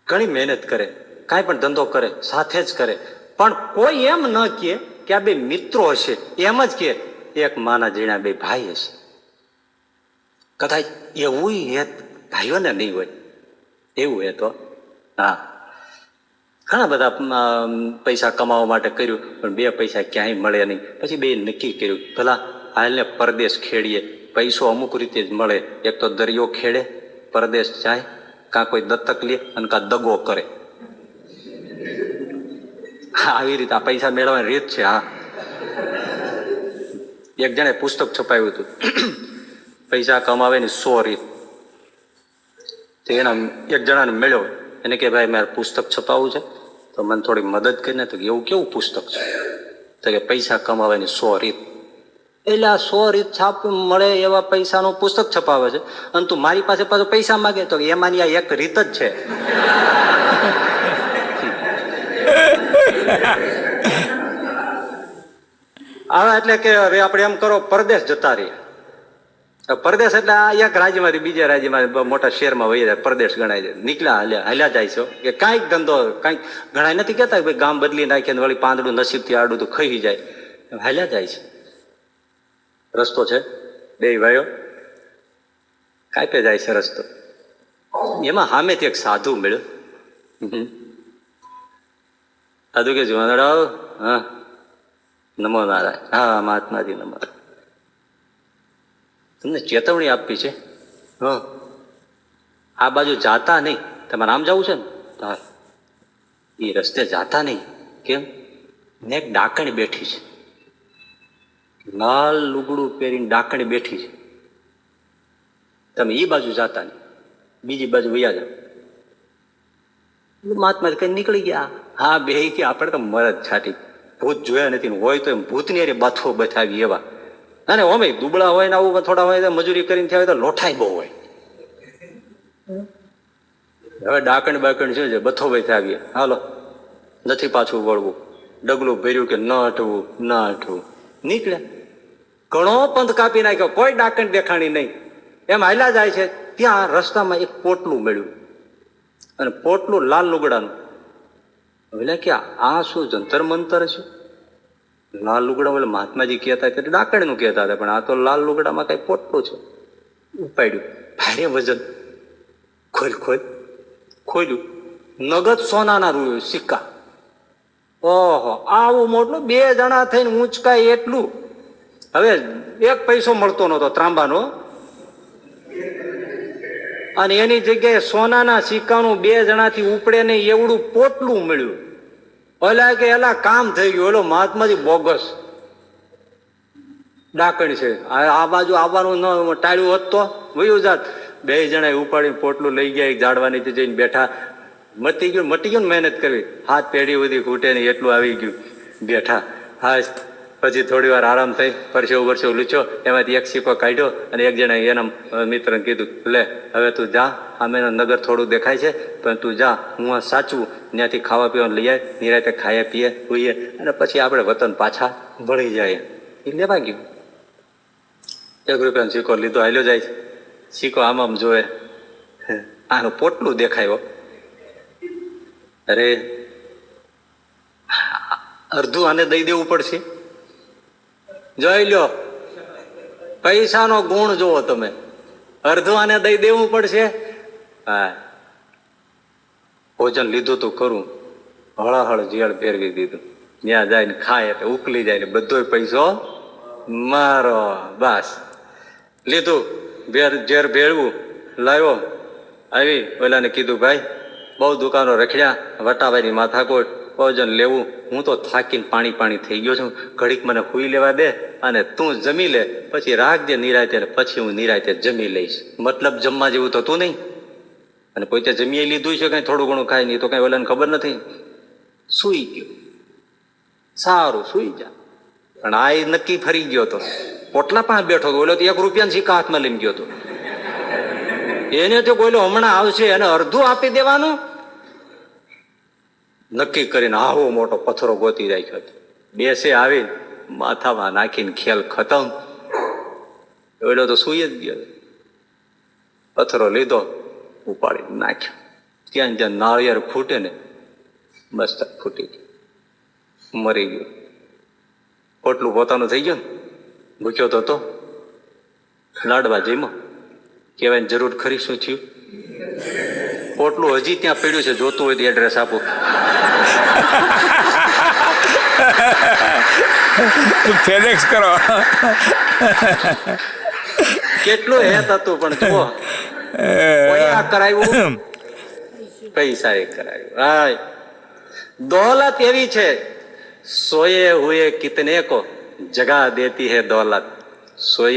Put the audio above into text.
ઘણી મહેનત કરે, કાંઈ પણ ધંધો કરે સાથે જ કરે, પણ કોઈ એમ ન કહે કે આ બે મિત્રો હશે, એમ જ કે એક માના જીણા બે ભાઈ હશે. કદાચ એવું હે ભાઈઓને નહીં હોય, એવું હે તો હા. ઘણા બધા પૈસા કમાવા માટે કર્યું, પણ બે પૈસા ક્યાંય મળે નહીં. પછી બે નક્કી કર્યું, ભલા હાલને પરદેશ ખેડીએ, પૈસો અમુક રીતે જ મળે. એક તો દરિયો ખેડે, પરદેશ જાય, કાં કોઈ દત્તક લે અને કાં દગો કરે. આવી રીતે આ પૈસા મેળવવાની રીત છે. હા, એક જણે પુસ્તક છપાયું હતું, પૈસા કમાવાની 100 રીત. તો એના એક જણાને મળ્યો, એને કે ભાઈ મારે પુસ્તક છપાવવું છે, તો મને થોડી મદદ કરીને. તો એવું કેવું પુસ્તક છે? તો કે પૈસા કમાવાની 100 રીત. એટલે આ 100 રીત છાપ મળે એવા પૈસાનું પુસ્તક છપાવે છે, અને તું મારી પાસે પાછો પૈસા માગે. તો એમાંની આ એક રીત જ છે. હવે એટલે કે હવે આપણે એમ કરો, પરદેશ જતા રહીએ. પરદેશ એટલે આ એક રાજ્યમાંથી બીજા રાજ્યમાં મોટા શહેરમાં વહી જાય, પરદેશ ગણાય છે. નીકળ્યા હાલ્યા જાય છો કે કાંઈક ધંધો, કાંઈક ઘણા નથી કહેતા ભાઈ ગામ બદલી નાખીને વળી પાંદડું નસીબથી આડું તો ખાઈ જાય, હાલ્યા જાય છે. રસ્તો છે, બે ભાઈઓ કાપે જાય છે રસ્તો. એમાં સામેથી એક સાધુ મળ્યો. સાધુ કે જોનારાવ, હા નમો નારાયણ. હા મહાત્માજી નમો. તમને ચેતવણી આપવી છે, હા આ બાજુ જાતા નહીં. તમારે આમ જવું છે ને? હા, એ રસ્તે જાતા નહીં. કેમ? ને એક ડાકણી બેઠી છે, લાલ લુગડું પહેરીને ડાકણી બેઠી છે. તમે એ બાજુ જાતા નહીં, બીજી બાજુ વયા જાવ. મહાત્મા કઈ નીકળી ગયા. હા બે કે આપણે તો મરદ છાટી, ભૂત જોયા નથી, હોય તો એમ ભૂતની અરે બાથો બતાવી એવા. અને ઓમે દુબળા હોય ને આવું થોડા હોય, મજૂરી કરીને થયા હોય તો લોઠાઈ બહુ હોય. હવે ડાકણ બાકણ શું છે, બથો બતાવીએ. હાલો, નથી પાછું વળવું. ડગલું ભર્યું કે ન હટવું, ન હટવું. નીકળ્યા. ઘણો પંથ કાપી નાખ્યો, કોઈ ડાકણ દેખાણી નહીં. એમ હાલ્યા જાય છે, ત્યાં રસ્તામાં એક પોટલું મળ્યું, અને પોટલું લાલ લુગડાનું. એટલે કે આ શું જંતર મંતર છે? લાલ લુગડા એટલે મહાત્માજી કહેતા કે ડાકણ નું કહેતા હતા, પણ આ તો લાલ લુગડામાં કઈ પોટલું છે. ઉપાડ્યું, ભારે વજન. ખોલ્યું, નગદ સોનાના સિક્કા. ઓહો, આવું મોટલું, 2 જણા થઈને ઊંચકાય એટલું. હવે 1 પૈસો મળતો નતો ત્રાંબાનો, અને એની જગ્યાએ સોનાના સિક્કાનું 2 જણાથી ઉપડે ને એવડું પોટલું મળ્યું. ઓલા કે એલા કામ થઈ ગયું, ઓલો મહાત્માજી બોગસ ડાકણ છે. આ બાજુ આવવાનું ન ટાળ્યું હોત તો વયું જાત. 2 જણા ઉપાડીને પોટલું લઈ ગયા, એક ઝાડવાની જઈને બેઠા. મટી ગયું ને મહેનત કરવી. હાથ પેઢી બધી ખૂટે ને એટલું આવી ગયું. બેઠા. હા, પછી થોડી વાર આરામ થઈ, પરસેવો લૂછો, એમાંથી એક સિક્કો કાઢ્યો, અને એક જણા એના મિત્રને કીધું, લે હવે તું જા, આમે નગર થોડું દેખાય છે, પણ તું જા, હું આ સાચું ત્યાંથી ખાવા પીવાનું લઈ આવે, નિરાતે ખાઈએ પીએ પીએ, અને પછી આપણે વતન પાછા વળી જાય. એ લેવા ગયું. 1 રૂપિયાનો સિક્કો લીધો, હાલ્યો જાય. સિક્કો આમ જોવે, આનું પોટલું દેખાયો. અરે અડધું આને દઈ દેવું પડશે. જોઈ લો, પૈસાનો ગુણ જુઓ તમે. અડધું આને દઈ દેવું પડશે. હા, ભોજન લીધું તું ખરું, હળાહળ જીયાળ ફેરવી દીધું. ત્યાં જાય ને ખાય એટલે ઉકલી જાય ને બધો પૈસો મારો. બસ લીધું, ઝેર ભેળવું લાવ્યો, આવી ઓલાને કીધું, ભાઈ બહુ દુકાનો રખડ્યા, વટાવાની માથાકોટ, ભોજન લેવું, હું તો થાકીને પાણી થઈ ગયો છું, ઘડીક મને હુઈ લેવા દે, અને તું જમી લે, પછી રાખજે નિરાતે, પછી હું નિરાતે જમી લઈશ. મતલબ જમવા જેવું તો તું નહીં. અને પોતે જમી લીધું છે, કઈ થોડું ઘણું ખાય નહીં તો કઈ ઓલાને ખબર નથી. સુઈ ગયો. સારું, સુઈ જા. પણ આ નક્કી ફરી ગયો હતો, પોટલા પાસે બેઠો હતો. ઓલો તો 1 રૂપિયાના સિક્કા હાથમાં લઈને ગયો હતો. એને તો બોલો હમણાં આવશે, એને અડધું આપી દેવાનું નક્કી કરીને આવો મોટો પથ્થરો ગોતી રાખ્યો હતો. બેસે આવી માથામાં નાખીને ખેલ ખતમ. ઓલો તો સુઈ જ ગયો. પથ્થરો લીધો, ઉપાડી નાખ્યો. ત્યાં જ્યાં નાળિયેર ફૂટે ને બસ ફૂટી ગયું, મરી ગયું. પોટલું પોતાનું થઈ ગયું ને, ભૂખ્યો તો હતો, લાડવા જેમાં કહેવાની જરૂર ખરી શું થયું? પોટલું હજી ત્યાં પડ્યું છે, જોતું હોય તો એડ્રેસ આપો. ફેડેક્સ કરો. કેટલું હેત હતું પણ જુઓ, કરાવ્યું, પૈસા એ કરાવ્યું. હાય દौलत એવી છે, સોયે હુએ કિતને કો જગા દેતી હે દौलत. સોયે